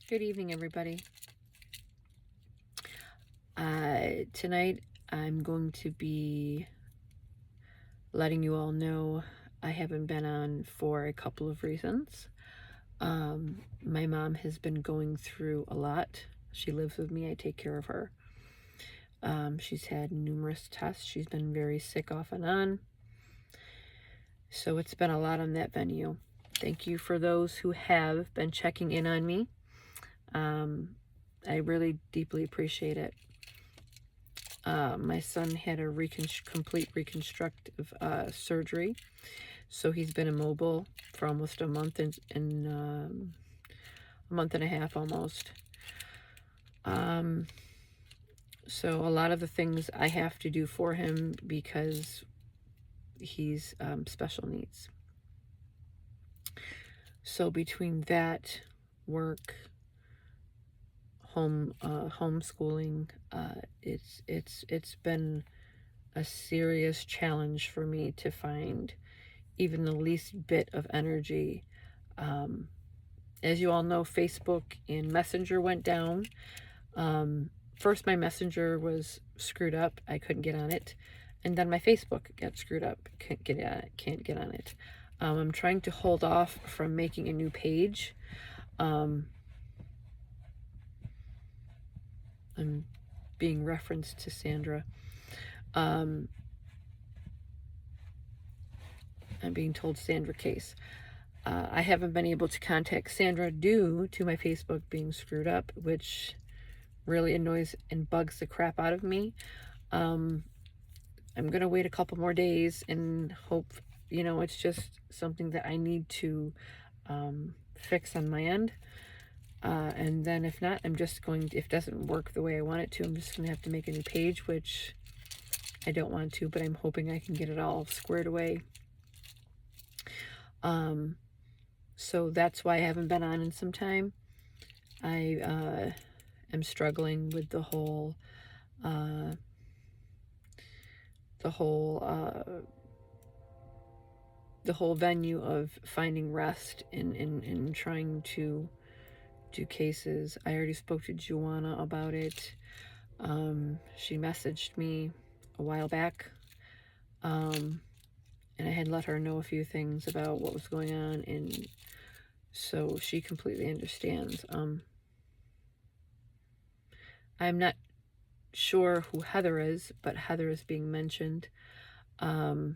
Good evening, everybody. Tonight I'm going to be letting you all know I haven't been on for a couple of reasons. My mom has been going through a lot. She lives with me. I take care of her. She's had numerous tests. She's been very sick off and on. So it's been a lot on that venue. Thank you for those who have been checking in on me. I really deeply appreciate it. My son had a complete reconstructive surgery, so he's been immobile for almost a month and a month and a half almost. So a lot of the things I have to do for him because he's special needs. So between that, work, homeschooling, it's been a serious challenge for me to find even the least bit of energy. As you all know, Facebook and Messenger went down. First my Messenger was screwed up. I couldn't get on it. And then my Facebook got screwed up. Can't get on it. I'm trying to hold off from making a new page. I'm being referenced to Sandra. I'm being told Sandra Case. I haven't been able to contact Sandra due to my Facebook being screwed up, which really annoys and bugs the crap out of me. I'm going to wait a couple more days and hope, it's just something that I need to fix on my end. And then if not, if it doesn't work the way I want it to, I'm just going to have to make a new page, which I don't want to, but I'm hoping I can get it all squared away. So that's why I haven't been on in some time. I am struggling with the whole venue of finding rest in trying to do cases. I already spoke to Joanna about it. She messaged me a while back, and I had let her know a few things about what was going on, and so she completely understands. I'm not sure who Heather is, but Heather is being mentioned. The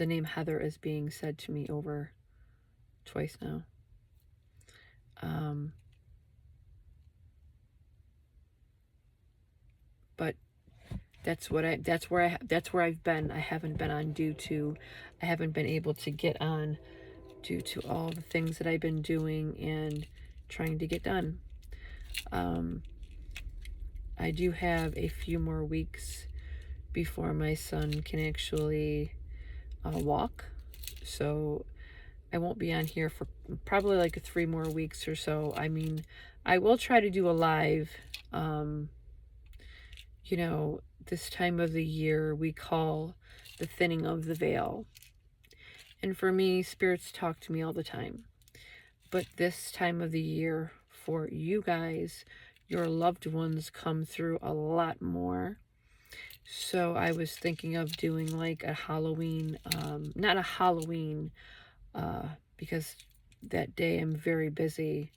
name Heather is being said to me over twice now. But that's where I've been. I haven't been on I haven't been able to get on due to all the things that I've been doing and trying to get done. I do have a few more weeks before my son can actually walk, so I won't be on here for probably like 3 more weeks or so. I mean, I will try to do a live. This time of the year we call the thinning of the veil. And for me, spirits talk to me all the time. But this time of the year, for you guys, your loved ones come through a lot more. So I was thinking of doing like a Halloween, not a Halloween, because that day I'm very busy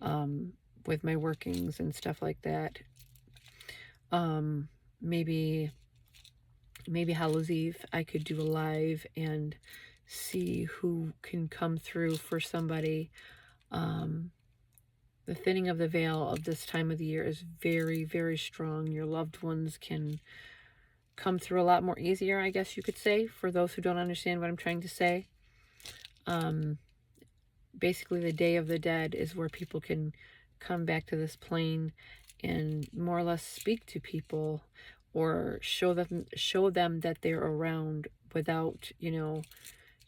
with my workings and stuff like that. Maybe Hallows Eve I could do a live and see who can come through for somebody. The thinning of the veil of this time of the year is very, very strong. Your loved ones can come through a lot more easier, I guess you could say, for those who don't understand what I'm trying to say. Basically, the Day of the Dead is where people can come back to this plane and more or less speak to people or show them that they're around without, you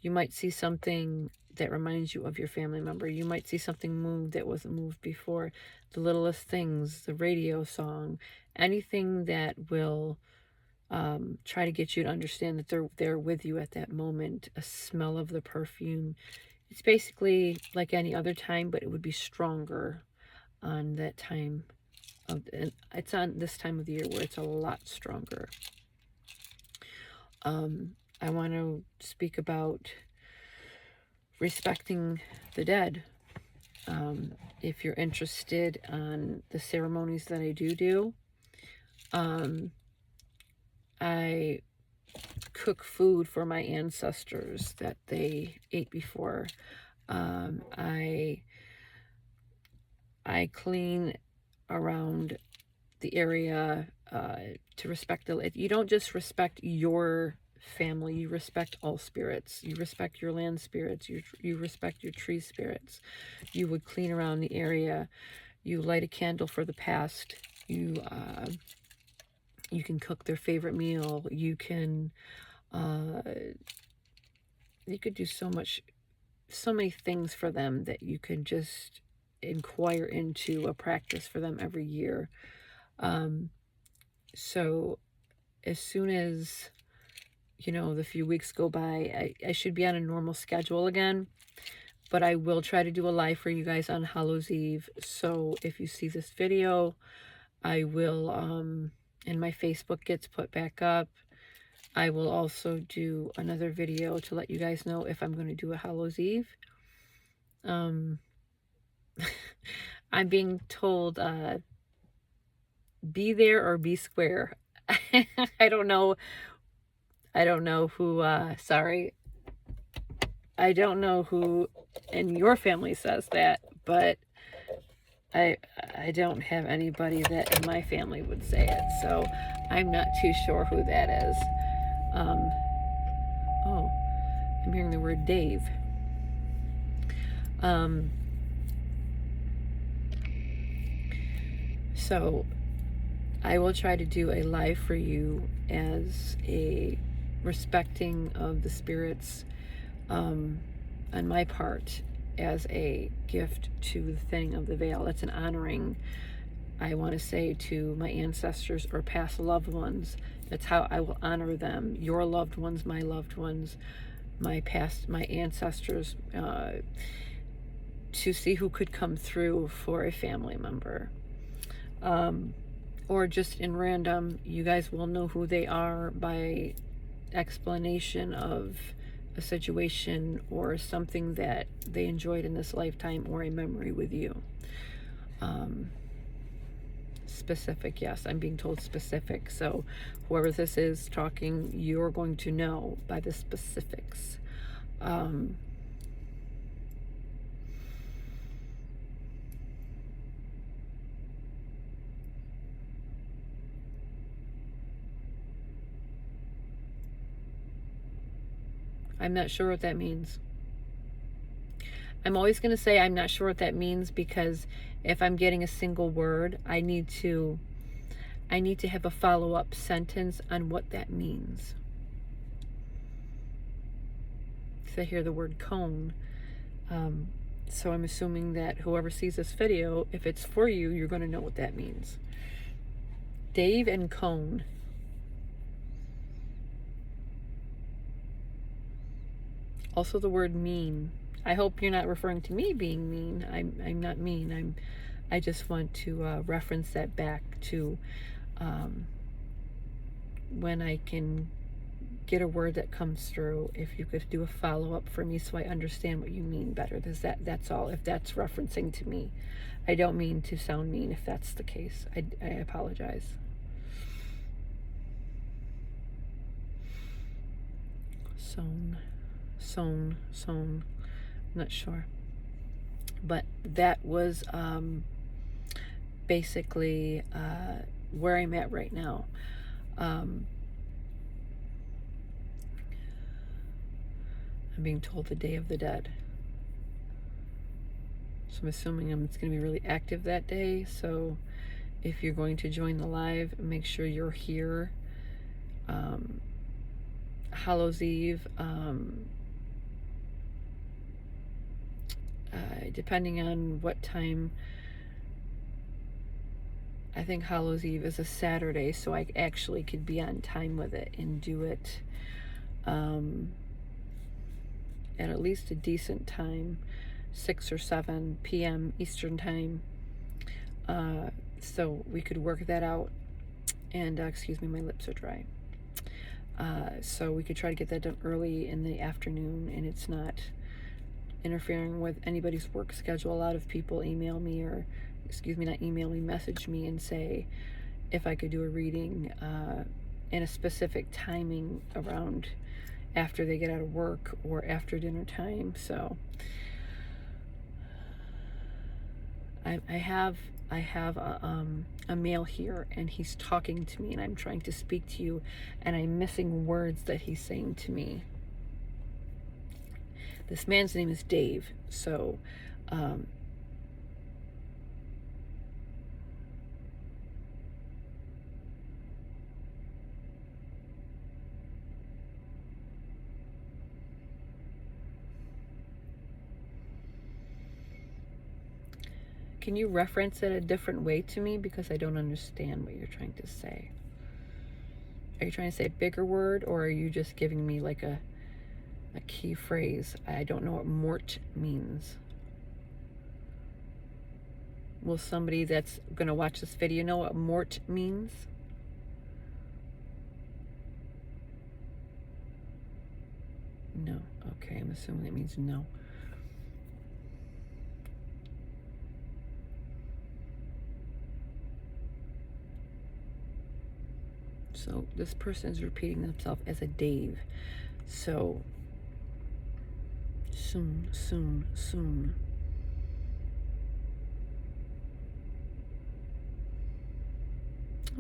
might see something that reminds you of your family member. You might see something moved that wasn't moved before. The littlest things, the radio song, anything that will try to get you to understand that they're with you at that moment. A smell of the perfume It's basically like any other time, but it would be stronger on that time and it's on this time of the year where it's a lot stronger. I want to speak about respecting the dead. If you're interested on the ceremonies that I do, I cook food for my ancestors that they ate before. I clean around the area to respect you don't just respect your family, you respect all spirits. You respect your land spirits, you respect your tree spirits. You would clean around the area. You light a candle for the past. You can cook their favorite meal. You can you could do so many things for them that you could just inquire into a practice for them every year. So as soon as, the few weeks go by, I should be on a normal schedule again, but I will try to do a live for you guys on Hallows Eve. So if you see this video, I will, and my Facebook gets put back up, I will also do another video to let you guys know if I'm going to do a Hallows Eve. I'm being told, be there or be square. I don't know who, sorry. I don't know who in your family says that, but I don't have anybody that in my family would say it, so I'm not too sure who that is. Oh, I'm hearing the word Dave. So I will try to do a live for you as a respecting of the spirits on my part, as a gift to the thinning of the veil. That's an honoring, I want to say, to my ancestors or past loved ones. That's how I will honor them. Your loved ones, my loved ones, my ancestors, to see who could come through for a family member. Or just in random, you guys will know who they are by explanation of a situation or something that they enjoyed in this lifetime, or a memory with you. Specific, yes, I'm being told specific. So whoever this is talking, you're going to know by the specifics. I'm not sure what that means. I'm always going to say I'm not sure what that means, because if I'm getting a single word, I need to have a follow-up sentence on what that means. So I hear the word cone. So I'm assuming that whoever sees this video, if it's for you, you're going to know what that means. Dave and cone. Also the word mean. I hope you're not referring to me being mean. I'm not mean. I just want to reference that back to when I can get a word that comes through. If you could do a follow-up for me so I understand what you mean better. That's all. If that's referencing to me. I don't mean to sound mean if that's the case. I apologize. Sewn, I'm not sure, but that was basically where I'm at right now. I'm being told the Day of the Dead, so I'm assuming it's going to be really active that day. So if you're going to join the live, make sure you're here. Hallows Eve, depending on what time. I think Hallows Eve is a Saturday, so I actually could be on time with it and do it at least a decent time, 6 or 7 p.m. Eastern time, so we could work that out. And excuse me, my lips are dry. So we could try to get that done early in the afternoon, and it's not interfering with anybody's work schedule. A lot of people email me, or not email me, message me and say if I could do a reading in a specific timing around after they get out of work or after dinner time. So I have a male here, and he's talking to me, and I'm trying to speak to you, and I'm missing words that he's saying to me. This man's name is Dave. So can you reference it a different way to me, because I don't understand what you're trying to say? Are you trying to say a bigger word, or are you just giving me like a key phrase? I don't know what mort means. Will somebody that's going to watch this video know what mort means? No. Okay, I'm assuming that means no. So this person is repeating themselves as a Dave. So soon, soon, soon.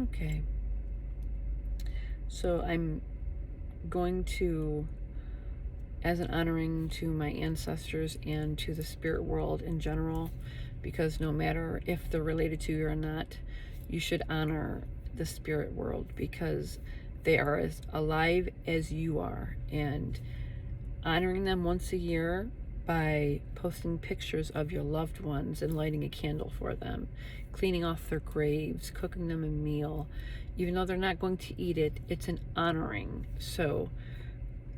Okay. So I'm going to, as an honoring to my ancestors and to the spirit world in general, because no matter if they're related to you or not, you should honor the spirit world, because they are as alive as you are, and honoring them once a year by posting pictures of your loved ones and lighting a candle for them, cleaning off their graves, cooking them a meal, even though they're not going to eat it, it's an honoring. So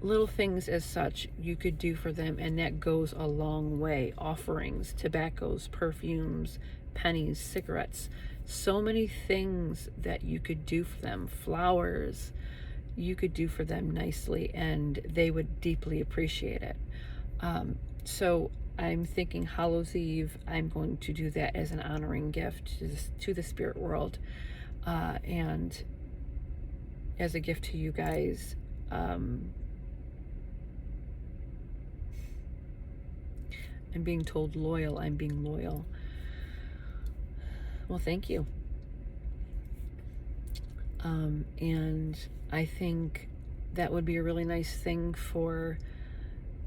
little things as such you could do for them, and that goes a long way. Offerings, tobaccos, perfumes, pennies, cigarettes, so many things that you could do for them. Flowers, you could do for them nicely, and they would deeply appreciate it. So I'm thinking Hallows Eve, I'm going to do that as an honoring gift to the spirit world, and as a gift to you guys. I'm being told loyal. I'm being loyal. Well, thank you. And I think that would be a really nice thing for,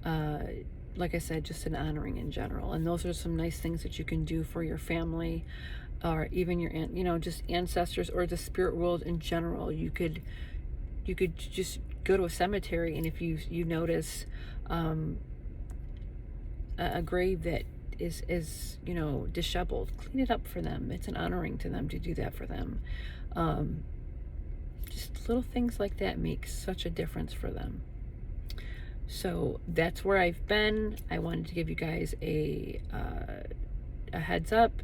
like I said, just an honoring in general. And those are some nice things that you can do for your family, or even your, just ancestors or the spirit world in general. You could just go to a cemetery, and if you notice a grave that is disheveled, clean it up for them. It's an honoring to them to do that for them. Just little things like that make such a difference for them. So that's where I've been. I wanted to give you guys a heads up,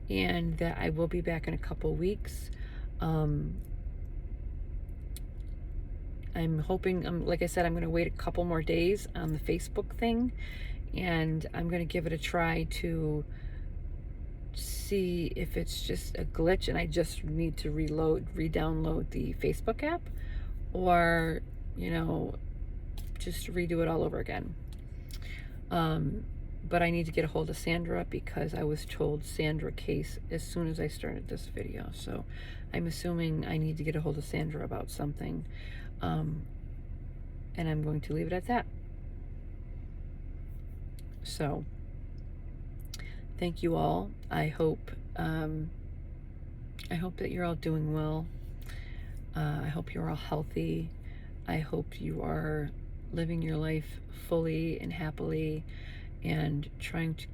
and that I will be back in a couple weeks. I'm hoping, like I said, I'm going to wait a couple more days on the Facebook thing, and I'm going to give it a try to see if it's just a glitch and I just need to re-download the Facebook app, or just redo it all over again. But I need to get a hold of Sandra, because I was told Sandra case as soon as I started this video. So I'm assuming I need to get a hold of Sandra about something, and I'm going to leave it at that. So thank you all. I hope that you're all doing well. I hope you're all healthy. I hope you are living your life fully and happily, and trying to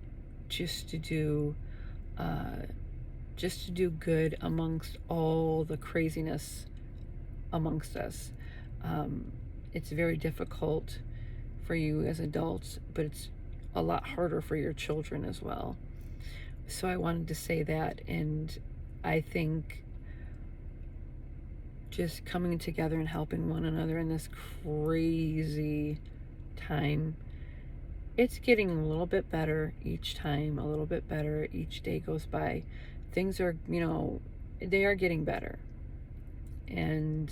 just to do good amongst all the craziness amongst us. It's very difficult for you as adults, but it's a lot harder for your children as well. So I wanted to say that, and I think just coming together and helping one another in this crazy time, it's getting a little bit better each time, a little bit better each day goes by. Things are, they are getting better. And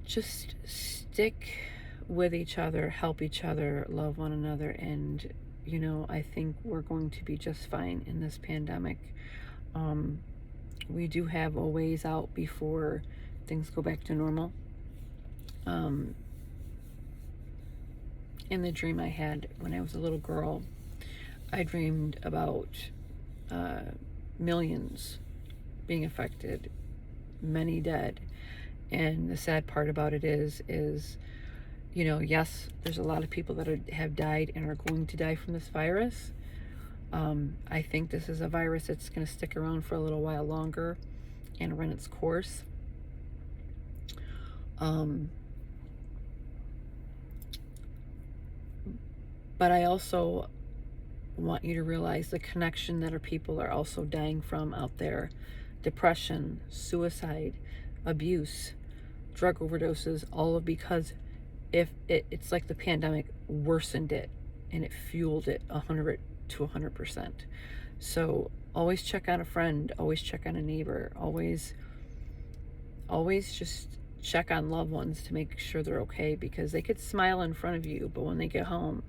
just stick with each other, help each other, love one another, and I think we're going to be just fine in this pandemic. We do have a ways out before things go back to normal. In the dream I had when I was a little girl, I dreamed about millions being affected, many dead. And the sad part about it is yes, there's a lot of people that have died and are going to die from this virus. I think this is a virus that's going to stick around for a little while longer and run its course. But I also want you to realize the connection that our people are also dying from out there. Depression, suicide, abuse, drug overdoses, all because it's like the pandemic worsened it and it fueled it 100 to 100%. So always check on a friend, always check on a neighbor, always just check on loved ones to make sure they're okay, because they could smile in front of you, but when they get home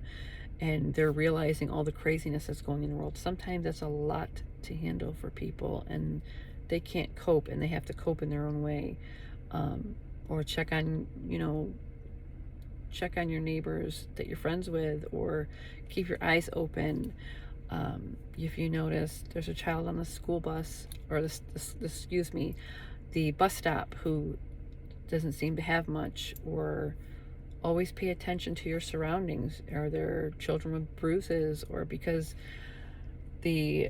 and they're realizing all the craziness that's going in the world, sometimes that's a lot to handle for people, and they can't cope, and they have to cope in their own way. Or check on your neighbors that you're friends with, or keep your eyes open. If you notice there's a child on the school bus, or the bus stop, who doesn't seem to have much, or always pay attention to your surroundings. Are there children with bruises? Or because the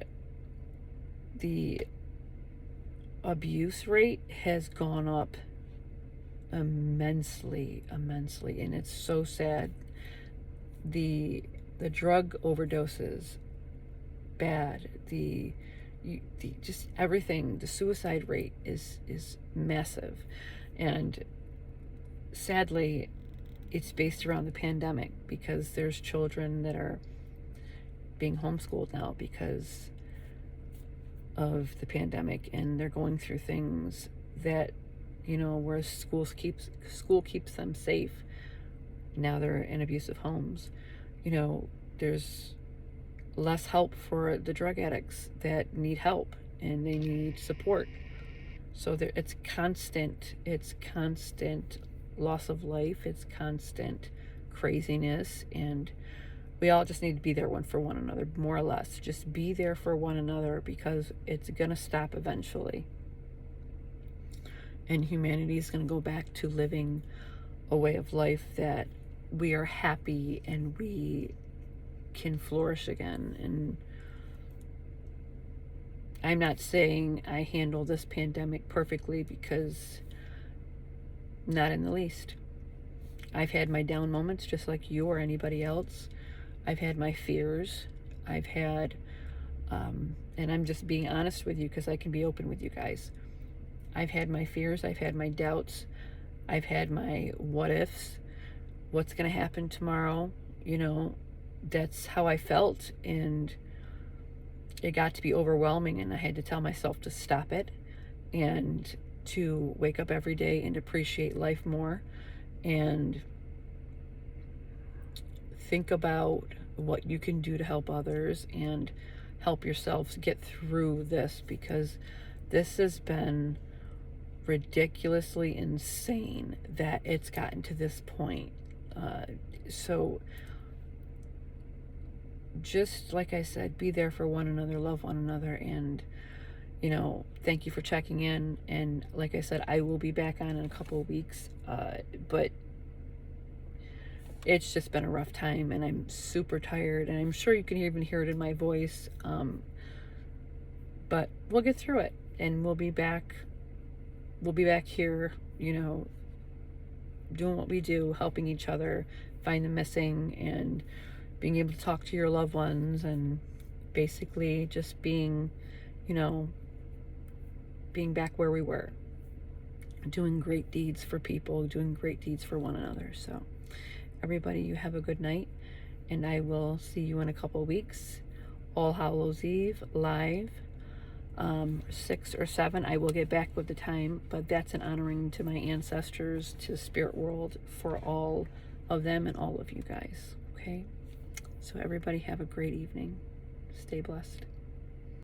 abuse rate has gone up immensely, and it's so sad. The drug overdoses, bad. The just everything. The suicide rate is massive, and sadly, it's based around the pandemic, because there's children that are being homeschooled now because of the pandemic, and they're going through things that, where school keeps them safe. Now they're in abusive homes. There's less help for the drug addicts that need help and they need support. So it's constant loss of life, it's constant craziness, and we all just need to be there for one another, more or less. Just be there for one another, because it's gonna stop eventually, and humanity is gonna go back to living a way of life that we are happy and we can flourish again. And I'm not saying I handle this pandemic perfectly, because not in the least. I've had my down moments just like you or anybody else. I've had my fears. I've had, and I'm just being honest with you because I can be open with you guys. I've had my fears. I've had my doubts. I've had my what ifs. What's going to happen tomorrow? That's how I felt. And it got to be overwhelming, and I had to tell myself to stop it and to wake up every day and appreciate life more, and think about what you can do to help others and help yourselves get through this, because this has been ridiculously insane that it's gotten to this point. So just like I said, be there for one another, love one another, and thank you for checking in. And like I said, I will be back on in a couple of weeks, but it's just been a rough time, and I'm super tired, and I'm sure you can even hear it in my voice, but we'll get through it, and we'll be back here, doing what we do, helping each other find the missing, and being able to talk to your loved ones, and basically just being, you know, being back where we were, doing great deeds for people, doing great deeds for one another. So everybody, you have a good night, and I will see you in a couple weeks. All Hallows Eve live, 6 or 7. I will get back with the time, but that's an honoring to my ancestors, to the spirit world, for all of them and all of you guys. Okay, so everybody have a great evening. Stay blessed.